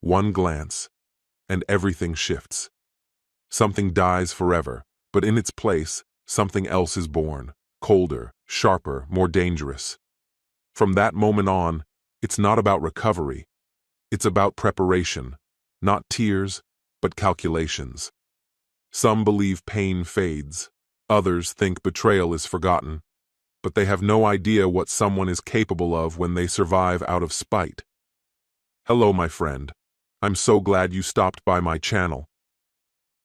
One glance, and everything shifts. Something dies forever, but in its place, something else is born, colder, sharper, more dangerous. From that moment on, it's not about recovery. It's about preparation, not tears, but calculations. Some believe pain fades. Others think betrayal is forgotten. But they have no idea what someone is capable of when they survive out of spite. Hello, my friend. I'm so glad you stopped by my channel.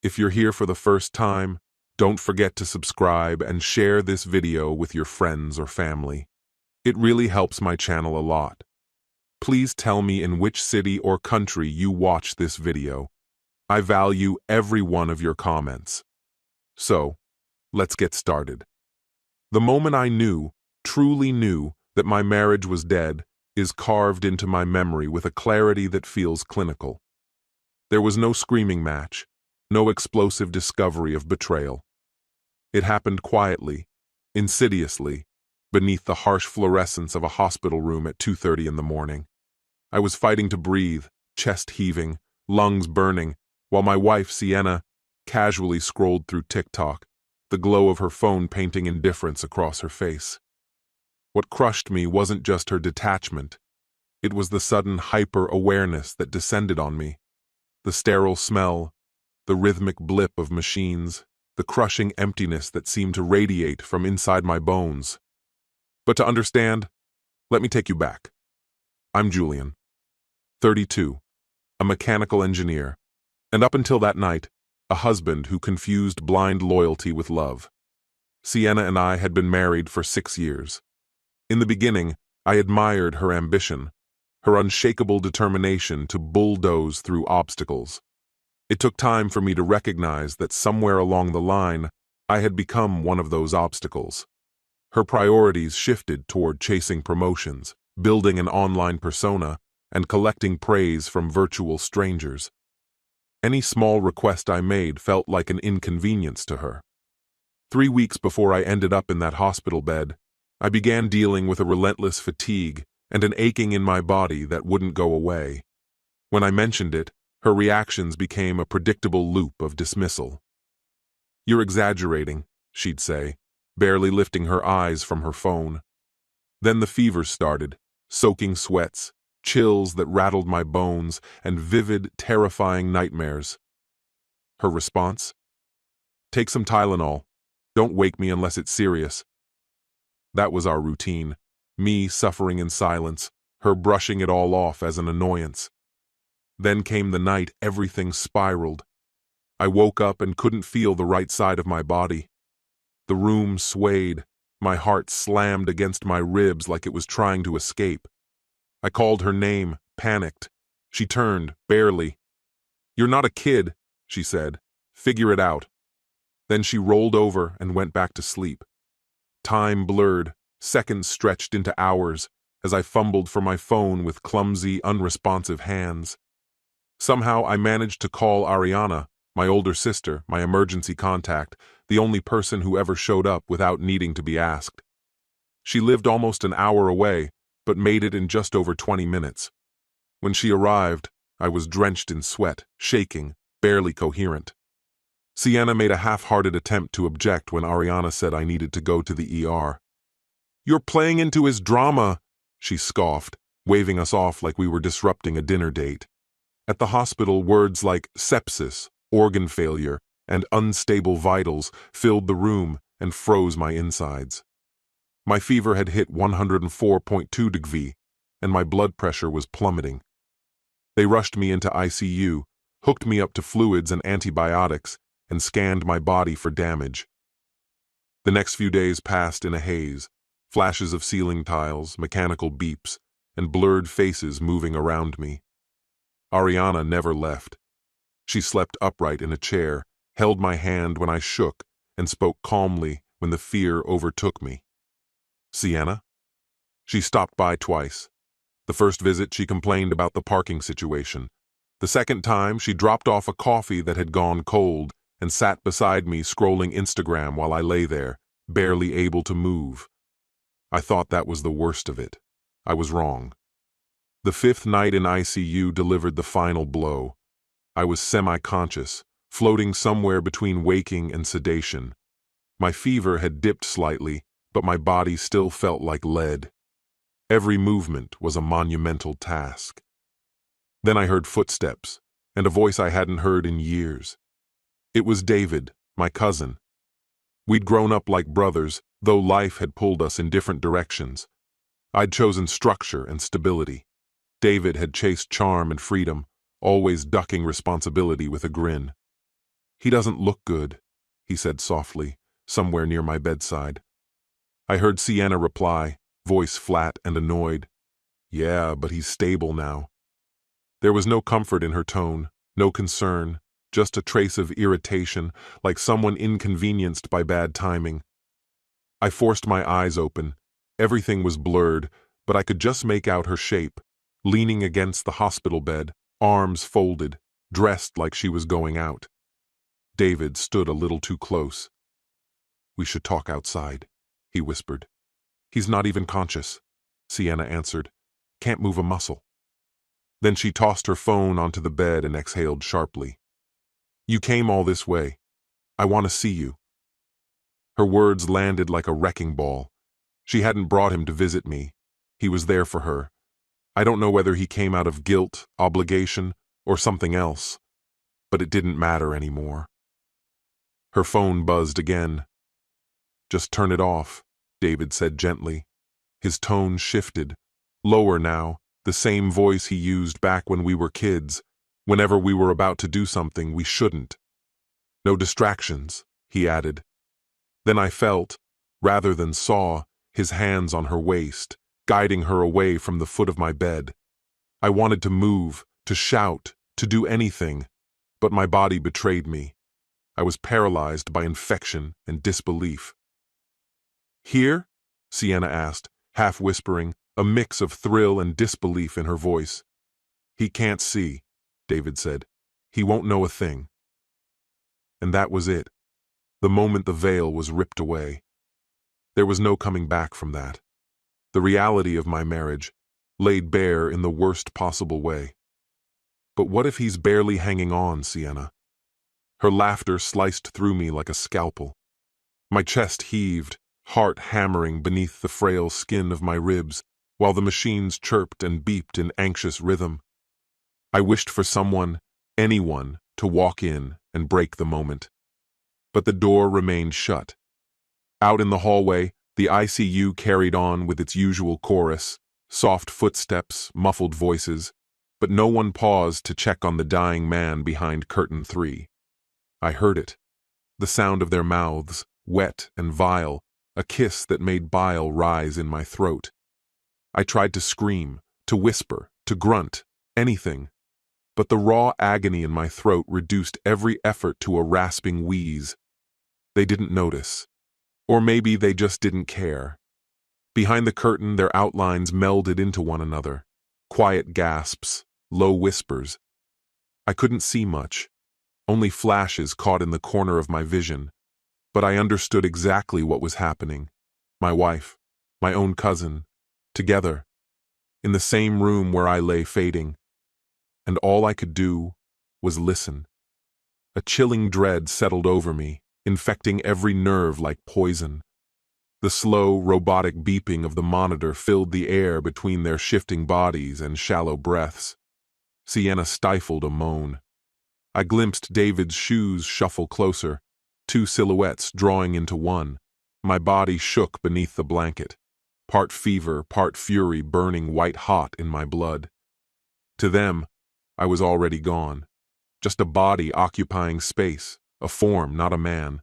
If you're here for the first time, don't forget to subscribe and share this video with your friends or family. It really helps my channel a lot. Please tell me in which city or country you watch this video. I value every one of your comments. So, let's get started. The moment I knew, truly knew, that my marriage was dead is carved into my memory with a clarity that feels clinical. There was no screaming match, no explosive discovery of betrayal. It happened quietly, insidiously, beneath the harsh fluorescence of a hospital room at 2:30 in the morning. I was fighting to breathe, chest heaving, lungs burning, while my wife, Sienna, casually scrolled through TikTok, the glow of her phone painting indifference across her face. What crushed me wasn't just her detachment. It was the sudden hyper-awareness that descended on me. The sterile smell, the rhythmic blip of machines, the crushing emptiness that seemed to radiate from inside my bones. But to understand, let me take you back. I'm Julian, 32, a mechanical engineer, and up until that night, a husband who confused blind loyalty with love. Sienna and I had been married for 6 years. In the beginning, I admired her ambition, her unshakable determination to bulldoze through obstacles. It took time for me to recognize that somewhere along the line, I had become one of those obstacles. Her priorities shifted toward chasing promotions, building an online persona, and collecting praise from virtual strangers. Any small request I made felt like an inconvenience to her. 3 weeks before I ended up in that hospital bed, I began dealing with a relentless fatigue and an aching in my body that wouldn't go away. When I mentioned it, her reactions became a predictable loop of dismissal. "You're exaggerating," she'd say, barely lifting her eyes from her phone. Then the fever started, soaking sweats, chills that rattled my bones, and vivid, terrifying nightmares. Her response? "Take some Tylenol. Don't wake me unless it's serious." That was our routine, me suffering in silence, her brushing it all off as an annoyance. Then came the night everything spiraled. I woke up and couldn't feel the right side of my body. The room swayed, my heart slammed against my ribs like it was trying to escape. I called her name, panicked. She turned, barely. "You're not a kid," she said. "Figure it out." Then she rolled over and went back to sleep. Time blurred, seconds stretched into hours, as I fumbled for my phone with clumsy, unresponsive hands. Somehow I managed to call Ariana, my older sister, my emergency contact, the only person who ever showed up without needing to be asked. She lived almost an hour away, but made it in just over 20 minutes. When she arrived, I was drenched in sweat, shaking, barely coherent. Sienna made a half-hearted attempt to object when Ariana said I needed to go to the ER. "You're playing into his drama," she scoffed, waving us off like we were disrupting a dinner date. At the hospital, words like sepsis, organ failure, and unstable vitals filled the room and froze my insides. My fever had hit 104.2 degrees, and my blood pressure was plummeting. They rushed me into ICU, hooked me up to fluids and antibiotics, and scanned my body for damage. The next few days passed in a haze, flashes of ceiling tiles, mechanical beeps, and blurred faces moving around me. Ariana never left. She slept upright in a chair, held my hand when I shook, and spoke calmly when the fear overtook me. "Sienna?" She stopped by twice. The first visit she complained about the parking situation. The second time she dropped off a coffee that had gone cold and sat beside me scrolling Instagram while I lay there, barely able to move. I thought that was the worst of it. I was wrong. The fifth night in ICU delivered the final blow. I was semi-conscious, floating somewhere between waking and sedation. My fever had dipped slightly, but my body still felt like lead. Every movement was a monumental task. Then I heard footsteps, and a voice I hadn't heard in years. It was David, my cousin. We'd grown up like brothers, though life had pulled us in different directions. I'd chosen structure and stability. David had chased charm and freedom, always ducking responsibility with a grin. "He doesn't look good," he said softly, somewhere near my bedside. I heard Sienna reply, voice flat and annoyed. "Yeah, but he's stable now." There was no comfort in her tone, no concern, just a trace of irritation, like someone inconvenienced by bad timing. I forced my eyes open. Everything was blurred, but I could just make out her shape, leaning against the hospital bed, arms folded, dressed like she was going out. David stood a little too close. "We should talk outside," he whispered. "He's not even conscious," Sienna answered. "Can't move a muscle." Then she tossed her phone onto the bed and exhaled sharply. "You came all this way. I want to see you." Her words landed like a wrecking ball. She hadn't brought him to visit me. He was there for her. I don't know whether he came out of guilt, obligation, or something else, but it didn't matter anymore. Her phone buzzed again. "Just turn it off," David said gently. His tone shifted, lower now, the same voice he used back when we were kids, whenever we were about to do something we shouldn't. "No distractions," he added. Then I felt, rather than saw, his hands on her waist, guiding her away from the foot of my bed. I wanted to move, to shout, to do anything, but my body betrayed me. I was paralyzed by infection and disbelief. "Here?" Sienna asked, half whispering, a mix of thrill and disbelief in her voice. "He can't see," David said. "He won't know a thing." And that was it. The moment the veil was ripped away. There was no coming back from that. The reality of my marriage, laid bare in the worst possible way. "But what if he's barely hanging on, Sienna?" Her laughter sliced through me like a scalpel. My chest heaved, heart hammering beneath the frail skin of my ribs, while the machines chirped and beeped in anxious rhythm. I wished for someone, anyone, to walk in and break the moment. But the door remained shut. Out in the hallway, the ICU carried on with its usual chorus, soft footsteps, muffled voices, but no one paused to check on the dying man behind curtain 3. I heard it. The sound of their mouths, wet and vile, a kiss that made bile rise in my throat. I tried to scream, to whisper, to grunt, anything, but the raw agony in my throat reduced every effort to a rasping wheeze. They didn't notice. Or maybe they just didn't care. Behind the curtain, their outlines melded into one another. Quiet gasps, low whispers. I couldn't see much, only flashes caught in the corner of my vision, but I understood exactly what was happening. My wife, my own cousin, together, in the same room where I lay fading, and all I could do was listen. A chilling dread settled over me, infecting every nerve like poison. The slow, robotic beeping of the monitor filled the air between their shifting bodies and shallow breaths. Sienna stifled a moan. I glimpsed David's shoes shuffle closer, two silhouettes drawing into one. My body shook beneath the blanket, part fever, part fury burning white-hot in my blood. To them, I was already gone, just a body occupying space, a form, not a man.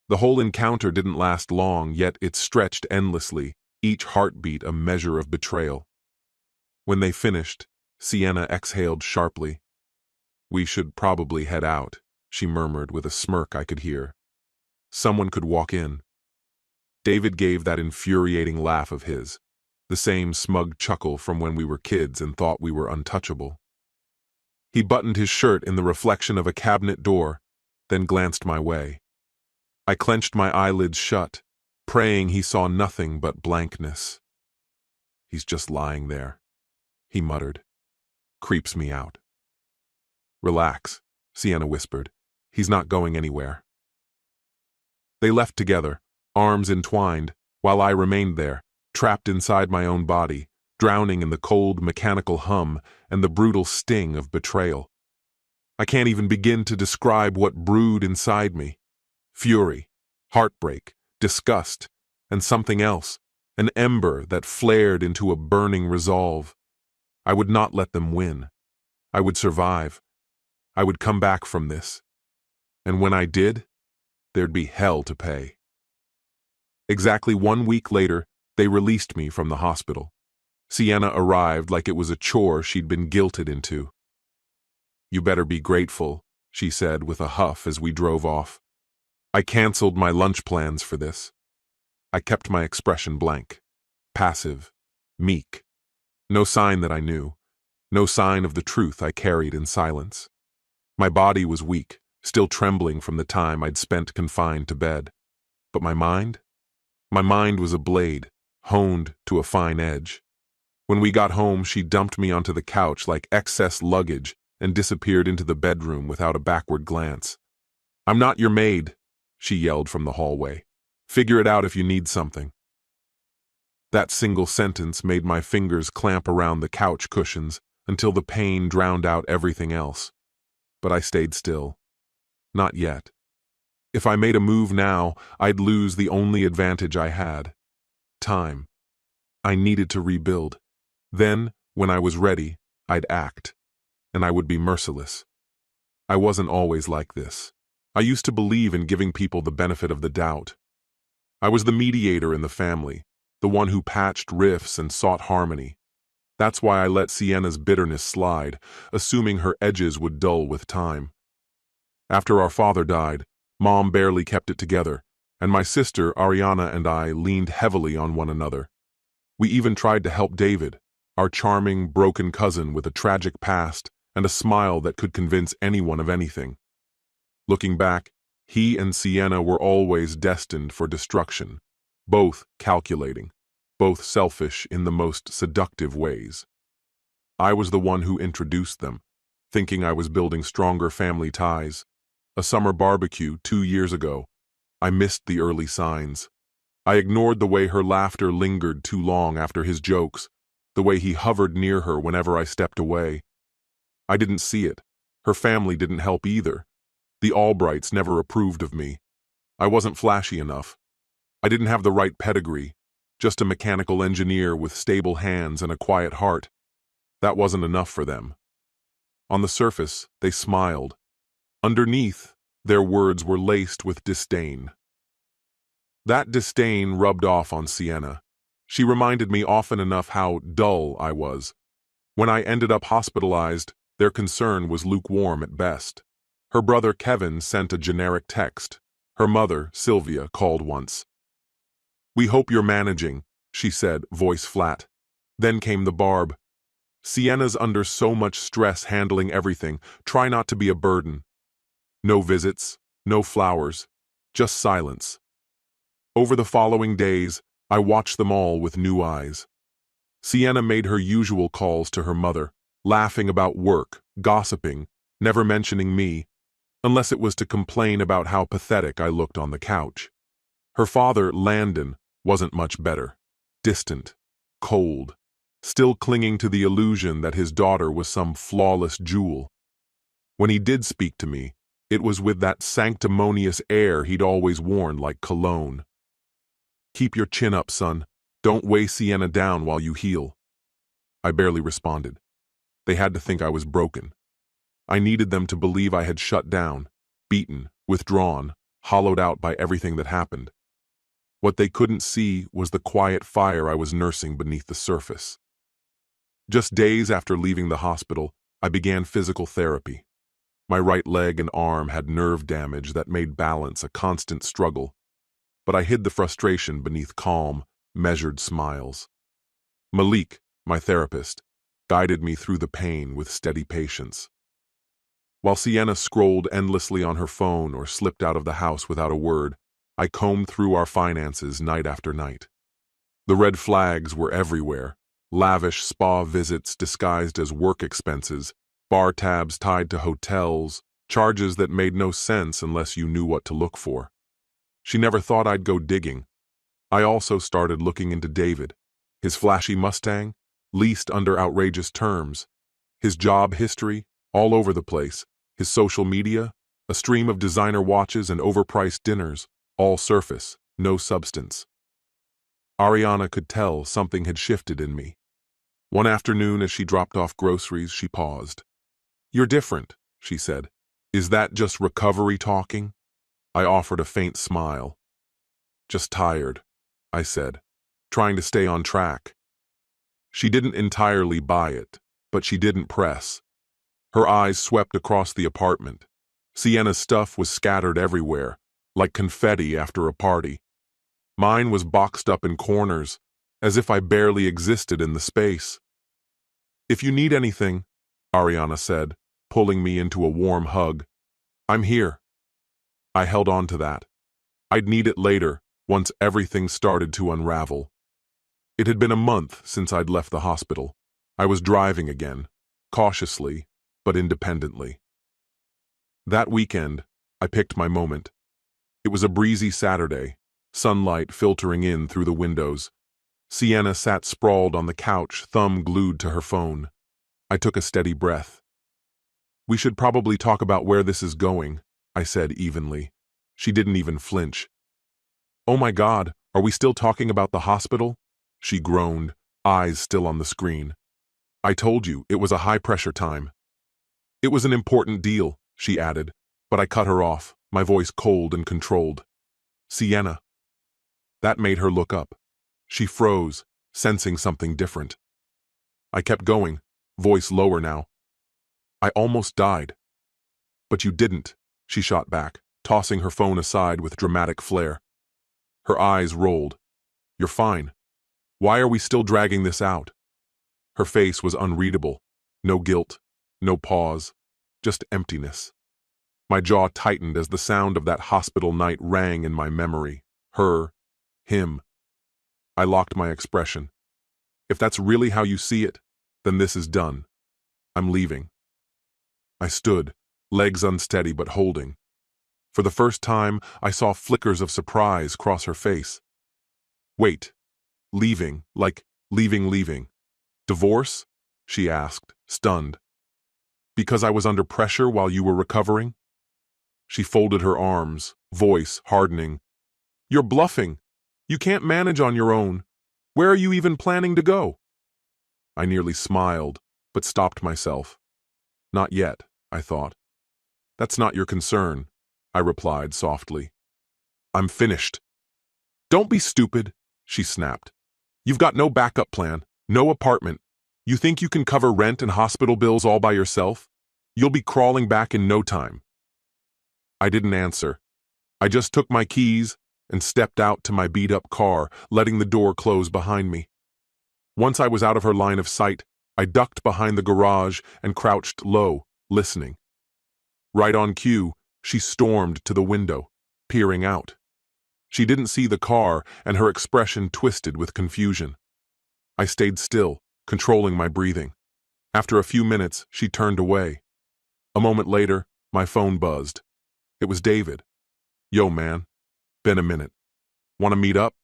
The whole encounter didn't last long, yet it stretched endlessly, each heartbeat a measure of betrayal. When they finished, Sienna exhaled sharply. "We should probably head out," she murmured with a smirk I could hear. "Someone could walk in." David gave that infuriating laugh of his, the same smug chuckle from when we were kids and thought we were untouchable. He buttoned his shirt in the reflection of a cabinet door, then glanced my way. I clenched my eyelids shut, praying he saw nothing but blankness. "He's just lying there," he muttered. Creeps me out. Relax, Sienna whispered. He's not going anywhere. They left together, arms entwined, while I remained there, trapped inside my own body, drowning in the cold mechanical hum and the brutal sting of betrayal. I can't even begin to describe what brewed inside me. Fury, heartbreak, disgust, and something else, an ember that flared into a burning resolve. I would not let them win. I would survive. I would come back from this. And when I did, there'd be hell to pay. Exactly 1 week later, they released me from the hospital. Sienna arrived like it was a chore she'd been guilted into. You better be grateful, she said with a huff as we drove off. I canceled my lunch plans for this. I kept my expression blank, passive, meek. No sign that I knew, no sign of the truth I carried in silence. My body was weak, still trembling from the time I'd spent confined to bed. But my mind? My mind was a blade, honed to a fine edge. When we got home, she dumped me onto the couch like excess luggage and disappeared into the bedroom without a backward glance. I'm not your maid, she yelled from the hallway. Figure it out if you need something. That single sentence made my fingers clamp around the couch cushions until the pain drowned out everything else. But I stayed still. Not yet. If I made a move now, I'd lose the only advantage I had. Time. I needed to rebuild. Then, when I was ready, I'd act. And I would be merciless. I wasn't always like this. I used to believe in giving people the benefit of the doubt. I was the mediator in the family, the one who patched rifts and sought harmony. That's why I let Sienna's bitterness slide, assuming her edges would dull with time. After our father died, Mom barely kept it together, and my sister, Ariana, and I leaned heavily on one another. We even tried to help David, our charming, broken cousin with a tragic past and a smile that could convince anyone of anything. Looking back, he and Sienna were always destined for destruction, both calculating, both selfish in the most seductive ways. I was the one who introduced them, thinking I was building stronger family ties. A summer barbecue 2 years ago, I missed the early signs. I ignored the way her laughter lingered too long after his jokes, the way he hovered near her whenever I stepped away. I didn't see it. Her family didn't help either. The Albrights never approved of me. I wasn't flashy enough. I didn't have the right pedigree, just a mechanical engineer with stable hands and a quiet heart. That wasn't enough for them. On the surface, they smiled. Underneath, their words were laced with disdain. That disdain rubbed off on Sienna. She reminded me often enough how dull I was. When I ended up hospitalized, their concern was lukewarm at best. Her brother Kevin sent a generic text. Her mother, Sylvia, called once. "We hope you're managing," she said, voice flat. Then came the barb. "Sienna's under so much stress handling everything. Try not to be a burden." No visits, no flowers, just silence. Over the following days, I watched them all with new eyes. Sienna made her usual calls to her mother, laughing about work, gossiping, never mentioning me, unless it was to complain about how pathetic I looked on the couch. Her father, Landon, wasn't much better. Distant, cold, still clinging to the illusion that his daughter was some flawless jewel. When he did speak to me, it was with that sanctimonious air he'd always worn like cologne. "Keep your chin up, son. Don't weigh Sienna down while you heal." I barely responded. They had to think I was broken. I needed them to believe I had shut down, beaten, withdrawn, hollowed out by everything that happened. What they couldn't see was the quiet fire I was nursing beneath the surface. Just days after leaving the hospital, I began physical therapy. My right leg and arm had nerve damage that made balance a constant struggle, but I hid the frustration beneath calm, measured smiles. Malik, my therapist, guided me through the pain with steady patience. While Sienna scrolled endlessly on her phone or slipped out of the house without a word, I combed through our finances night after night. The red flags were everywhere, Lavish spa visits disguised as work expenses, bar tabs tied to hotels, charges that made no sense unless you knew what to look for. She never thought I'd go digging. I also started looking into David, his flashy Mustang, leased under outrageous terms, his job history, all over the place, his social media, a stream of designer watches and overpriced dinners, all surface, no substance. Ariana could tell something had shifted in me. One afternoon as she dropped off groceries, she paused. "You're different," she said. "Is that just recovery talking?" I offered a faint smile. "Just tired," I said, trying to stay on track. She didn't entirely buy it, but she didn't press. Her eyes swept across the apartment. Sienna's stuff was scattered everywhere, like confetti after a party. Mine was boxed up in corners, as if I barely existed in the space. "If you need anything," Ariana said, pulling me into a warm hug, "I'm here." I held on to that. I'd need it later, once everything started to unravel. It had been a month since I'd left the hospital. I was driving again, cautiously, but independently. That weekend, I picked my moment. It was a breezy Saturday, sunlight filtering in through the windows. Sienna sat sprawled on the couch, thumb glued to her phone. I took a steady breath. "We should probably talk about where this is going," I said evenly. She didn't even flinch. "Oh my God, are we still talking about the hospital?" She groaned, eyes still on the screen. "I told you, it was a high-pressure time." "It was an important deal," she added, but I cut her off, my voice cold and controlled. "Sienna." That made her look up. She froze, sensing something different. I kept going, voice lower now. "I almost died." "But you didn't," she shot back, tossing her phone aside with dramatic flair. Her eyes rolled. "You're fine. Why are we still dragging this out?" Her face was unreadable. No guilt, no pause, just emptiness. My jaw tightened as the sound of that hospital night rang in my memory. Her, him. I locked my expression. "If that's really how you see it, then this is done. I'm leaving." I stood, legs unsteady but holding. For the first time, I saw flickers of surprise cross her face. "Wait, leaving, like leaving. Divorce?" she asked, stunned. "Because I was under pressure while you were recovering?" She folded her arms, voice hardening. "You're bluffing. You can't manage on your own. Where are you even planning to go?" I nearly smiled, but stopped myself. "Not yet," I thought. "That's not your concern," I replied softly. "I'm finished." "Don't be stupid," she snapped. "You've got no backup plan, no apartment. You think you can cover rent and hospital bills all by yourself? You'll be crawling back in no time." I didn't answer. I just took my keys and stepped out to my beat-up car, letting the door close behind me. Once I was out of her line of sight, I ducked behind the garage and crouched low, listening. Right on cue, she stormed to the window, peering out. She didn't see the car, and her expression twisted with confusion. I stayed still, controlling my breathing. After a few minutes, she turned away. A moment later, my phone buzzed. It was David. "Yo, man. Been a minute. Want to meet up?"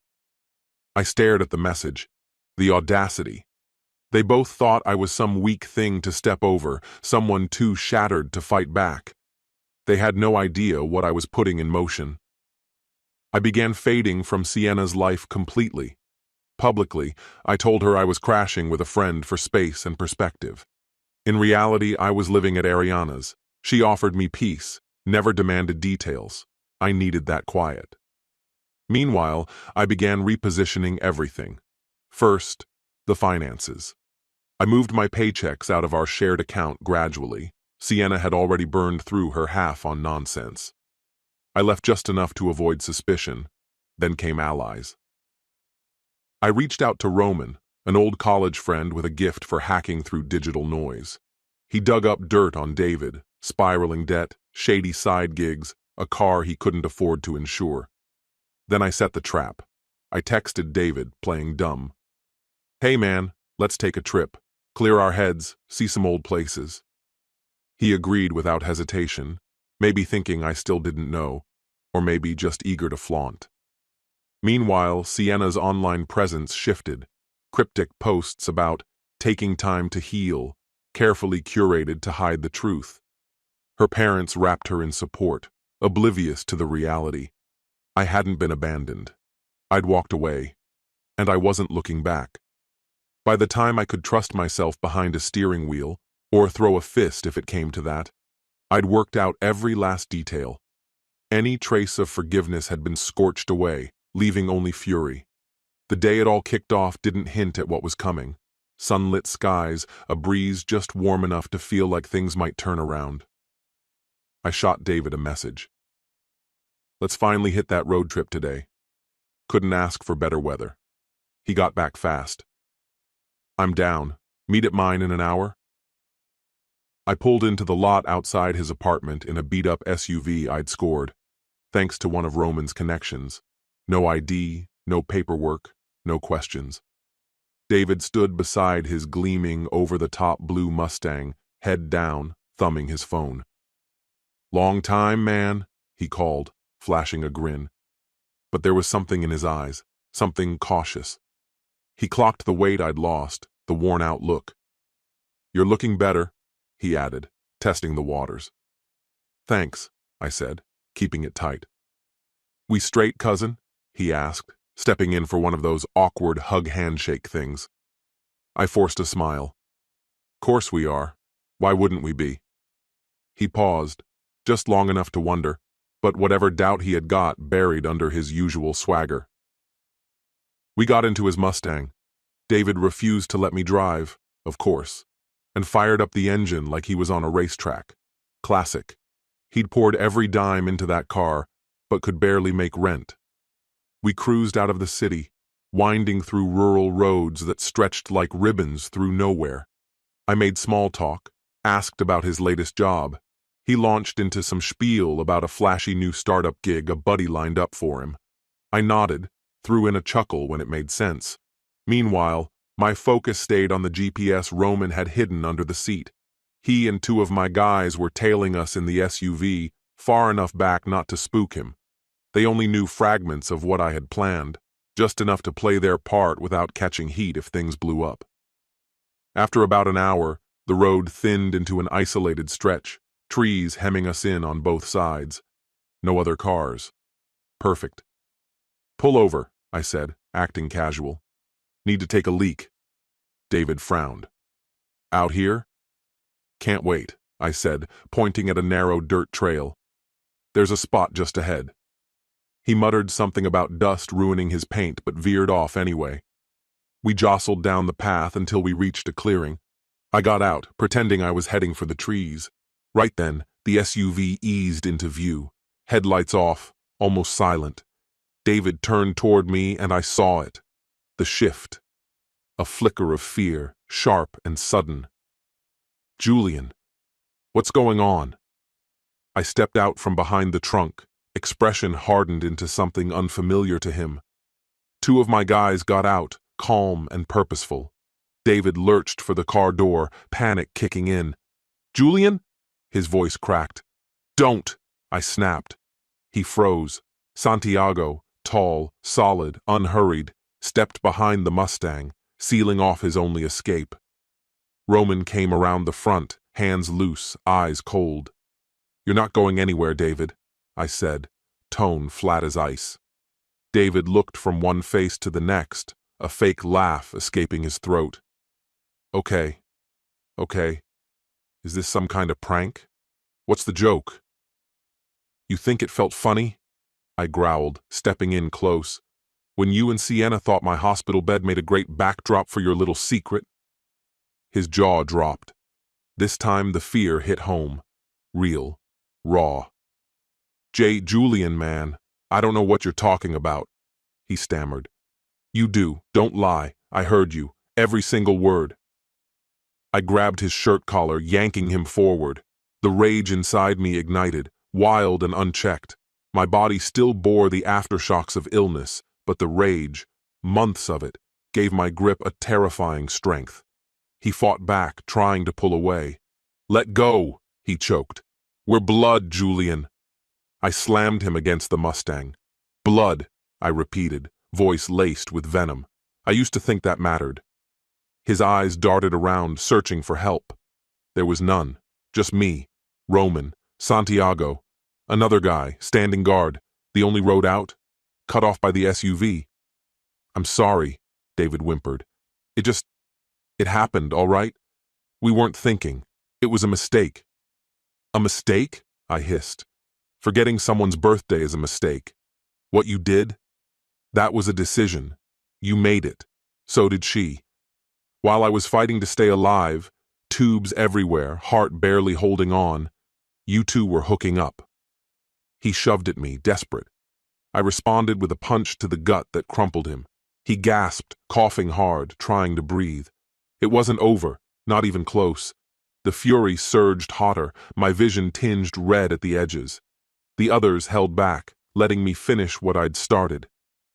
I stared at the message. The audacity. They both thought I was some weak thing to step over, someone too shattered to fight back. They had no idea what I was putting in motion. I began fading from Sienna's life completely. Publicly, I told her I was crashing with a friend for space and perspective. In reality, I was living at Ariana's. She offered me peace, never demanded details. I needed that quiet. Meanwhile, I began repositioning everything. First, the finances. I moved my paychecks out of our shared account gradually. Sienna had already burned through her half on nonsense. I left just enough to avoid suspicion. Then came allies. I reached out to Roman, an old college friend with a gift for hacking through digital noise. He dug up dirt on David, spiraling debt, shady side gigs, a car he couldn't afford to insure. Then I set the trap. I texted David, playing dumb. "Hey man, Let's take a trip, clear our heads, see some old places. He agreed without hesitation, maybe thinking I still didn't know, or maybe just eager to flaunt. Meanwhile, Sienna's online presence shifted, cryptic posts about taking time to heal, carefully curated to hide the truth. Her parents wrapped her in support, oblivious to the reality. I hadn't been abandoned. I'd walked away, and I wasn't looking back. By the time I could trust myself behind a steering wheel, or throw a fist if it came to that, I'd worked out every last detail. Any trace of forgiveness had been scorched away, leaving only fury. The day it all kicked off didn't hint at what was coming. Sunlit skies, a breeze just warm enough to feel like things might turn around. I shot David a message. Let's finally hit that road trip today. Couldn't ask for better weather. He got back fast. I'm down. Meet at mine in an hour? I pulled into the lot outside his apartment in a beat-up SUV I'd scored, thanks to one of Roman's connections. No ID, no paperwork, no questions. David stood beside his gleaming, over-the-top blue Mustang, head down, thumbing his phone. "Long time, man," he called, flashing a grin. But there was something in his eyes, something cautious. He clocked the weight I'd lost, the worn-out look. "You're looking better," he added, testing the waters. "Thanks," I said, keeping it tight. "We straight, cousin?" he asked, stepping in for one of those awkward hug-handshake things. I forced a smile. "Course we are. Why wouldn't we be?" He paused, just long enough to wonder, but whatever doubt he had got buried under his usual swagger. We got into his Mustang. David refused to let me drive, of course, and fired up the engine like he was on a racetrack. Classic. He'd poured every dime into that car, but could barely make rent. We cruised out of the city, winding through rural roads that stretched like ribbons through nowhere. I made small talk, asked about his latest job. He launched into some spiel about a flashy new startup gig a buddy lined up for him. I nodded, threw in a chuckle when it made sense. Meanwhile, my focus stayed on the GPS Roman had hidden under the seat. He and two of my guys were tailing us in the SUV, far enough back not to spook him. They only knew fragments of what I had planned, just enough to play their part without catching heat if things blew up. After about an hour, the road thinned into an isolated stretch, trees hemming us in on both sides. No other cars. Perfect. "Pull over," I said, acting casual. "Need to take a leak." David frowned. "Out here?" "Can't wait," I said, pointing at a narrow dirt trail. "There's a spot just ahead." He muttered something about dust ruining his paint, but veered off anyway. We jostled down the path until we reached a clearing. I got out, pretending I was heading for the trees. Right then, the SUV eased into view, headlights off, almost silent. David turned toward me and I saw it. The shift. A flicker of fear, sharp and sudden. "Julian, what's going on?" I stepped out from behind the trunk, expression hardened into something unfamiliar to him. Two of my guys got out, calm and purposeful. David lurched for the car door, panic kicking in. "Julian?" His voice cracked. "Don't!" I snapped. He froze. Santiago, tall, solid, unhurried, stepped behind the Mustang, sealing off his only escape. Roman came around the front, hands loose, eyes cold. "You're not going anywhere, David," I said, tone flat as ice. David looked from one face to the next, a fake laugh escaping his throat. Okay. Is this some kind of prank? What's the joke?" "You think it felt funny?" I growled, stepping in close. "When you and Sienna thought my hospital bed made a great backdrop for your little secret?" His jaw dropped. This time the fear hit home. Real. Raw. Julian, man, I don't know what you're talking about," he stammered. "You do. Don't lie. I heard you. Every single word." I grabbed his shirt collar, yanking him forward. The rage inside me ignited, wild and unchecked. My body still bore the aftershocks of illness, but the rage, months of it, gave my grip a terrifying strength. He fought back, trying to pull away. "Let go," he choked. "We're blood, Julian." I slammed him against the Mustang. "Blood," I repeated, voice laced with venom. I used to think that mattered. His eyes darted around, searching for help. There was none. Just me, Roman, Santiago, another guy, standing guard, the only road out, cut off by the SUV. "I'm sorry," David whimpered. It happened, all right? We weren't thinking. It was a mistake." "A mistake?" I hissed. "Forgetting someone's birthday is a mistake. What you did? That was a decision. You made it. So did she. While I was fighting to stay alive, tubes everywhere, heart barely holding on, you two were hooking up." He shoved at me, desperate. I responded with a punch to the gut that crumpled him. He gasped, coughing hard, trying to breathe. It wasn't over, not even close. The fury surged hotter, my vision tinged red at the edges. The others held back, letting me finish what I'd started.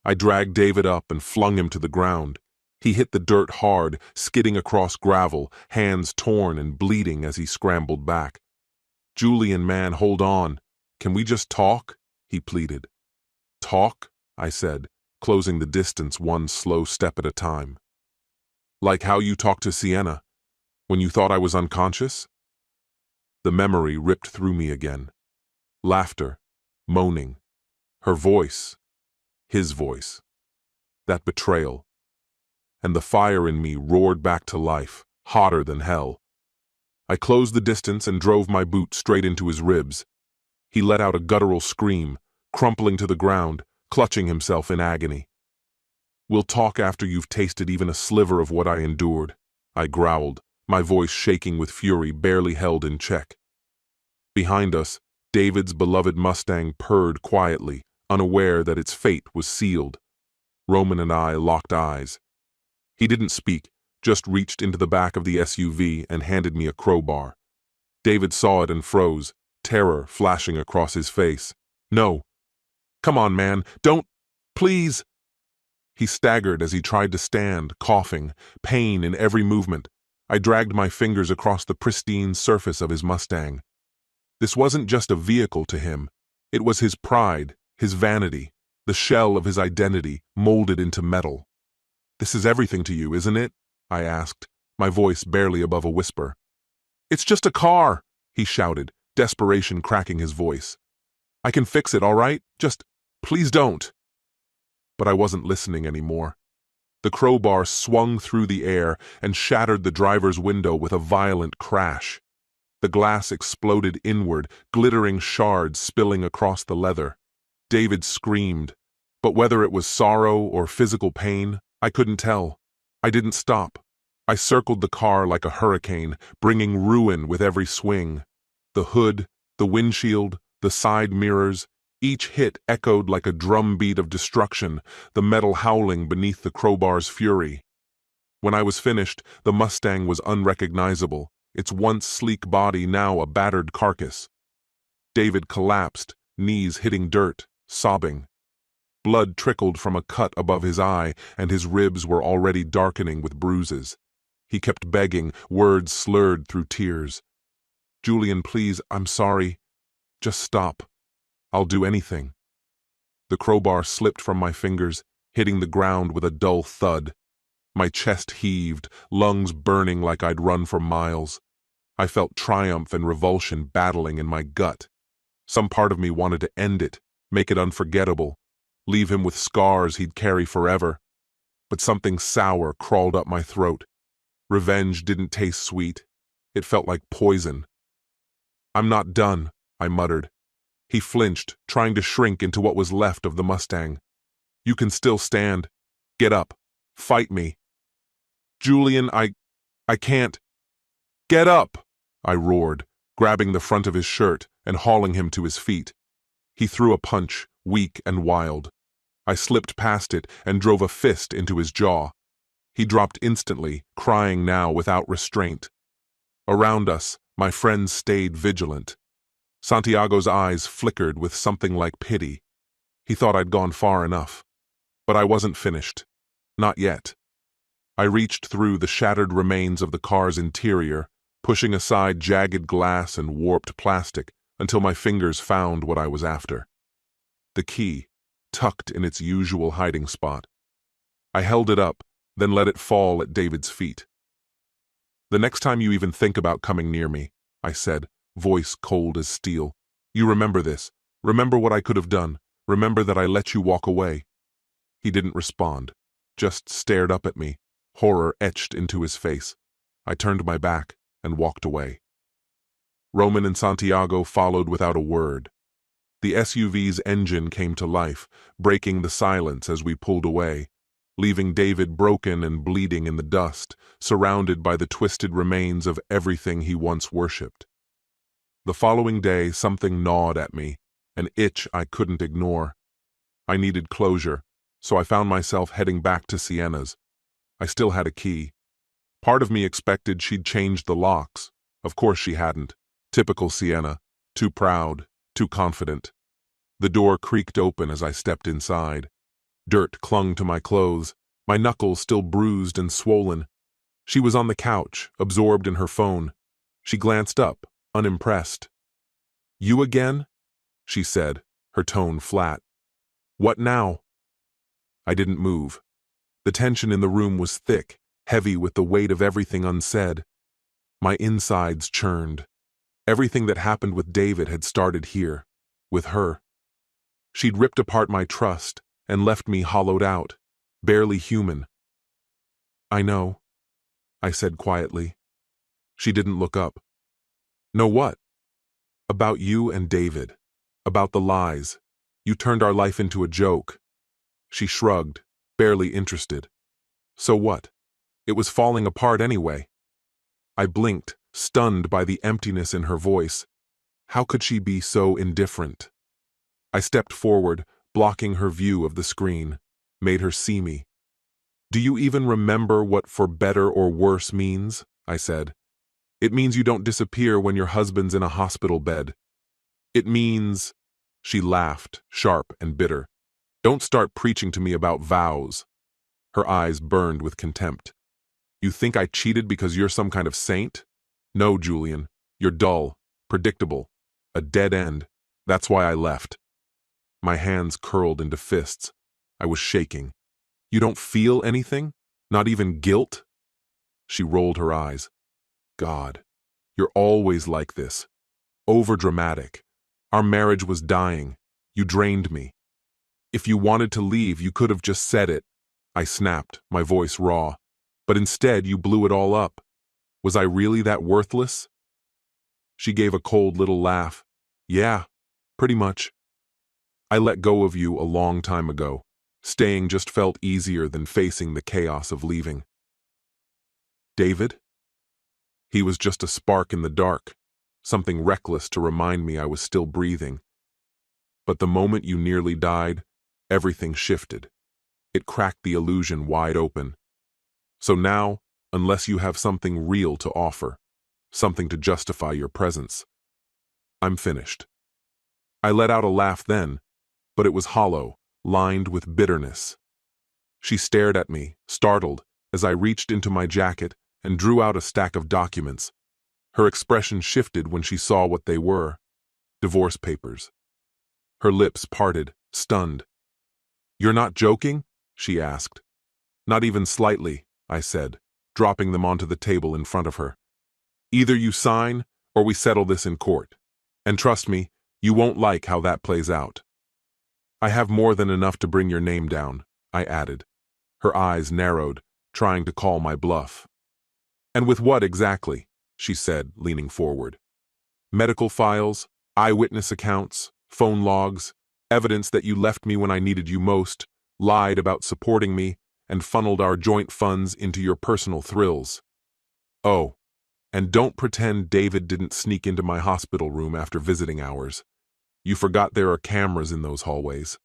I dragged David up and flung him to the ground. He hit the dirt hard, skidding across gravel, hands torn and bleeding as he scrambled back. "Julian, man, hold on. Can we just talk?" he pleaded. "Talk?" I said, closing the distance one slow step at a time. "Like how you talked to Sienna, when you thought I was unconscious?" The memory ripped through me again. Laughter, moaning, her voice, his voice. That betrayal. And the fire in me roared back to life, hotter than hell. I closed the distance and drove my boot straight into his ribs. He let out a guttural scream, crumpling to the ground, clutching himself in agony. "We'll talk after you've tasted even a sliver of what I endured," I growled, my voice shaking with fury barely held in check. Behind us, David's beloved Mustang purred quietly, unaware that its fate was sealed. Roman and I locked eyes. He didn't speak, just reached into the back of the SUV and handed me a crowbar. David saw it and froze, terror flashing across his face. "No. Come on, man. Don't. Please." He staggered as he tried to stand, coughing, pain in every movement. I dragged my fingers across the pristine surface of his Mustang. This wasn't just a vehicle to him. It was his pride, his vanity, the shell of his identity molded into metal. "This is everything to you, isn't it?" I asked, my voice barely above a whisper. "It's just a car," he shouted, desperation cracking his voice. "I can fix it, all right? Just, please don't." But I wasn't listening anymore. The crowbar swung through the air and shattered the driver's window with a violent crash. The glass exploded inward, glittering shards spilling across the leather. David screamed, but whether it was sorrow or physical pain, I couldn't tell. I didn't stop. I circled the car like a hurricane, bringing ruin with every swing. The hood, the windshield, the side mirrors, each hit echoed like a drumbeat of destruction, the metal howling beneath the crowbar's fury. When I was finished, the Mustang was unrecognizable, its once sleek body now a battered carcass. David collapsed, knees hitting dirt, sobbing. Blood trickled from a cut above his eye, and his ribs were already darkening with bruises. He kept begging, words slurred through tears. "Julian, please, I'm sorry. Just stop. I'll do anything." The crowbar slipped from my fingers, hitting the ground with a dull thud. My chest heaved, lungs burning like I'd run for miles. I felt triumph and revulsion battling in my gut. Some part of me wanted to end it, make it unforgettable, leave him with scars he'd carry forever. But something sour crawled up my throat. Revenge didn't taste sweet. It felt like poison. "I'm not done," I muttered. He flinched, trying to shrink into what was left of the Mustang. "You can still stand. Get up. Fight me." "Julian, I can't." "Get up!" I roared, grabbing the front of his shirt and hauling him to his feet. He threw a punch, weak and wild. I slipped past it and drove a fist into his jaw. He dropped instantly, crying now without restraint. Around us, my friends stayed vigilant. Santiago's eyes flickered with something like pity. He thought I'd gone far enough. But I wasn't finished. Not yet. I reached through the shattered remains of the car's interior, pushing aside jagged glass and warped plastic until my fingers found what I was after. The key, tucked in its usual hiding spot. I held it up, then let it fall at David's feet. "The next time you even think about coming near me," I said, voice cold as steel, "you remember this. Remember what I could have done. Remember that I let you walk away." He didn't respond, just stared up at me, horror etched into his face. I turned my back and walked away. Roman and Santiago followed without a word. The SUV's engine came to life, breaking the silence as we pulled away, leaving David broken and bleeding in the dust, surrounded by the twisted remains of everything he once worshipped. The following day, something gnawed at me, an itch I couldn't ignore. I needed closure, so I found myself heading back to Sienna's. I still had a key. Part of me expected she'd changed the locks. Of course she hadn't. Typical Sienna, too proud, too confident. The door creaked open as I stepped inside. Dirt clung to my clothes, my knuckles still bruised and swollen. She was on the couch, absorbed in her phone. She glanced up, unimpressed. "You again?" she said, her tone flat. "What now?" I didn't move. The tension in the room was thick, heavy with the weight of everything unsaid. My insides churned. Everything that happened with David had started here, with her. She'd ripped apart my trust and left me hollowed out, barely human. "I know," I said quietly. She didn't look up. "Know what?" "About you and David. About the lies. You turned our life into a joke." She shrugged, barely interested. "So what? It was falling apart anyway." I blinked, stunned by the emptiness in her voice. How could she be so indifferent? I stepped forward, blocking her view of the screen, made her see me. "Do you even remember what for better or worse means?" I said. "It means you don't disappear when your husband's in a hospital bed. It means—" She laughed, sharp and bitter. "Don't start preaching to me about vows." Her eyes burned with contempt. "You think I cheated because you're some kind of saint? No, Julian, you're dull, predictable, a dead end. That's why I left." My hands curled into fists. I was shaking. "You don't feel anything? Not even guilt?" She rolled her eyes. "God, you're always like this. Overdramatic. Our marriage was dying. You drained me. If you wanted to leave, you could have just said it." I snapped, my voice raw. "But instead, you blew it all up. Was I really that worthless?" She gave a cold little laugh. "Yeah, pretty much. I let go of you a long time ago. Staying just felt easier than facing the chaos of leaving." "David?" He was just a spark in the dark, something reckless to remind me I was still breathing. But the moment you nearly died, everything shifted. It cracked the illusion wide open. So now, unless you have something real to offer, something to justify your presence, I'm finished. I let out a laugh then, but it was hollow, lined with bitterness. She stared at me, startled, as I reached into my jacket and drew out a stack of documents. Her expression shifted when she saw what they were. Divorce papers. Her lips parted, stunned. "You're not joking?" she asked. "Not even slightly," I said, dropping them onto the table in front of her. "Either you sign, or we settle this in court. And trust me, you won't like how that plays out." "I have more than enough to bring your name down," I added. Her eyes narrowed, trying to call my bluff. "And with what exactly?" she said, leaning forward. "Medical files, eyewitness accounts, phone logs, evidence that you left me when I needed you most, lied about supporting me, and funneled our joint funds into your personal thrills. Oh, and don't pretend David didn't sneak into my hospital room after visiting hours. You forgot there are cameras in those hallways."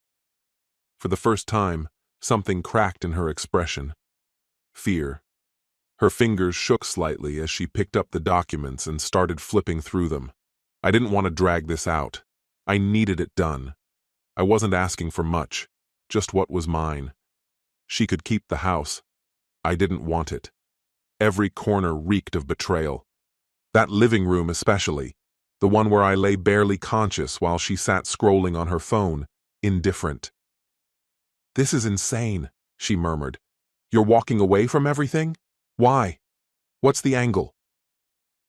For the first time, something cracked in her expression. Fear. Her fingers shook slightly as she picked up the documents and started flipping through them. I didn't want to drag this out. I needed it done. I wasn't asking for much, just what was mine. She could keep the house. I didn't want it. Every corner reeked of betrayal. That living room especially, the one where I lay barely conscious while she sat scrolling on her phone, indifferent. "This is insane," she murmured. "You're walking away from everything? Why? What's the angle?"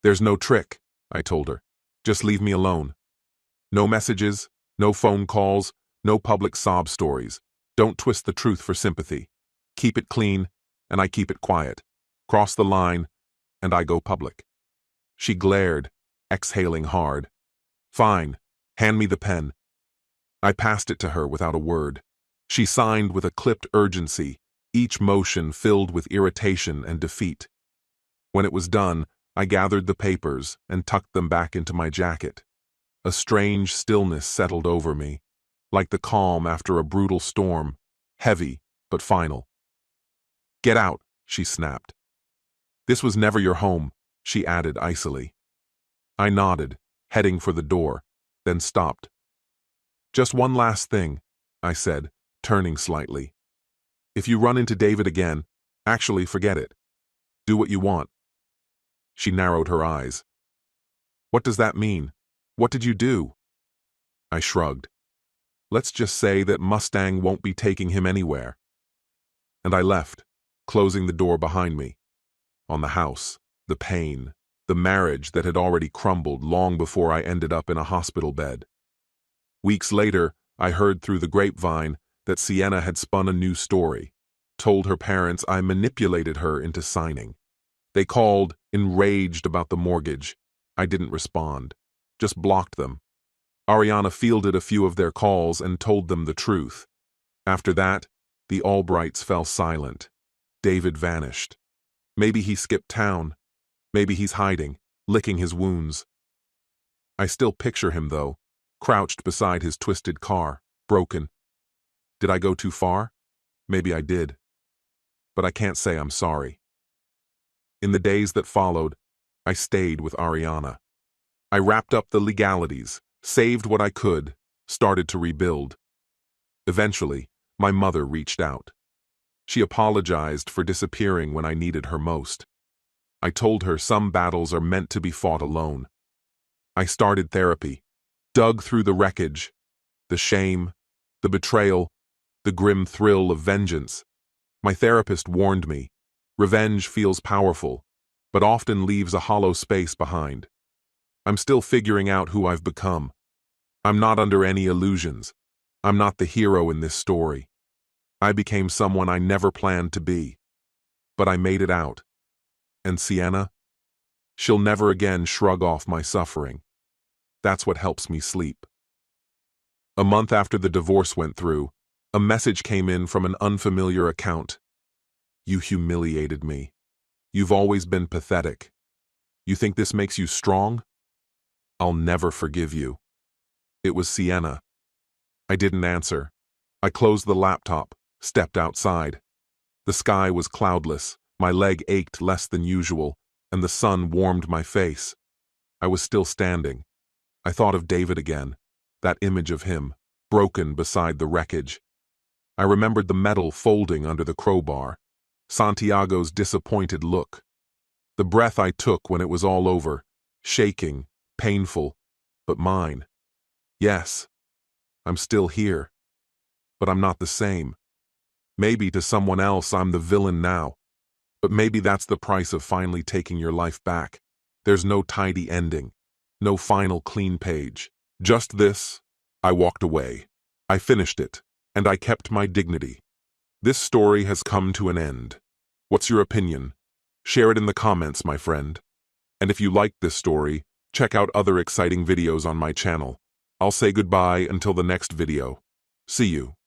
"There's no trick," I told her. "Just leave me alone. No messages, no phone calls, no public sob stories. Don't twist the truth for sympathy. Keep it clean, and I keep it quiet. Cross the line, and I go public." She glared, exhaling hard. "Fine, hand me the pen." I passed it to her without a word. She signed with a clipped urgency, each motion filled with irritation and defeat. When it was done, I gathered the papers and tucked them back into my jacket. A strange stillness settled over me, like the calm after a brutal storm, heavy but final. "Get out," she snapped. "This was never your home," she added icily. I nodded, heading for the door, then stopped. "Just one last thing," I said, turning slightly. "If you run into David again, actually forget it. Do what you want." She narrowed her eyes. "What does that mean? What did you do?" I shrugged. "Let's just say that Mustang won't be taking him anywhere." And I left, closing the door behind me. On the house, the pain, the marriage that had already crumbled long before I ended up in a hospital bed. Weeks later, I heard through the grapevine that Sienna had spun a new story, told her parents I manipulated her into signing. They called, enraged about the mortgage. I didn't respond, just blocked them. Ariana fielded a few of their calls and told them the truth. After that, the Albrights fell silent. David vanished. Maybe he skipped town. Maybe he's hiding, licking his wounds. I still picture him, though, crouched beside his twisted car, broken. Did I go too far? Maybe I did. But I can't say I'm sorry. In the days that followed, I stayed with Ariana. I wrapped up the legalities, saved what I could, started to rebuild. Eventually, my mother reached out. She apologized for disappearing when I needed her most. I told her some battles are meant to be fought alone. I started therapy, dug through the wreckage, the shame, the betrayal, the grim thrill of vengeance. My therapist warned me, revenge feels powerful, but often leaves a hollow space behind. I'm still figuring out who I've become. I'm not under any illusions. I'm not the hero in this story. I became someone I never planned to be. But I made it out. And Sienna? She'll never again shrug off my suffering. That's what helps me sleep. A month after the divorce went through, a message came in from an unfamiliar account. "You humiliated me. You've always been pathetic. You think this makes you strong? I'll never forgive you." It was Sienna. I didn't answer. I closed the laptop, stepped outside. The sky was cloudless, my leg ached less than usual, and the sun warmed my face. I was still standing. I thought of David again, that image of him, broken beside the wreckage. I remembered the metal folding under the crowbar, Santiago's disappointed look, the breath I took when it was all over, shaking, painful, but mine. Yes, I'm still here, but I'm not the same. Maybe to someone else I'm the villain now, but maybe that's the price of finally taking your life back. There's no tidy ending, no final clean page. Just this: I walked away. I finished it, and I kept my dignity. This story has come to an end. What's your opinion? Share it in the comments, my friend. And if you liked this story, check out other exciting videos on my channel. I'll say goodbye until the next video. See you.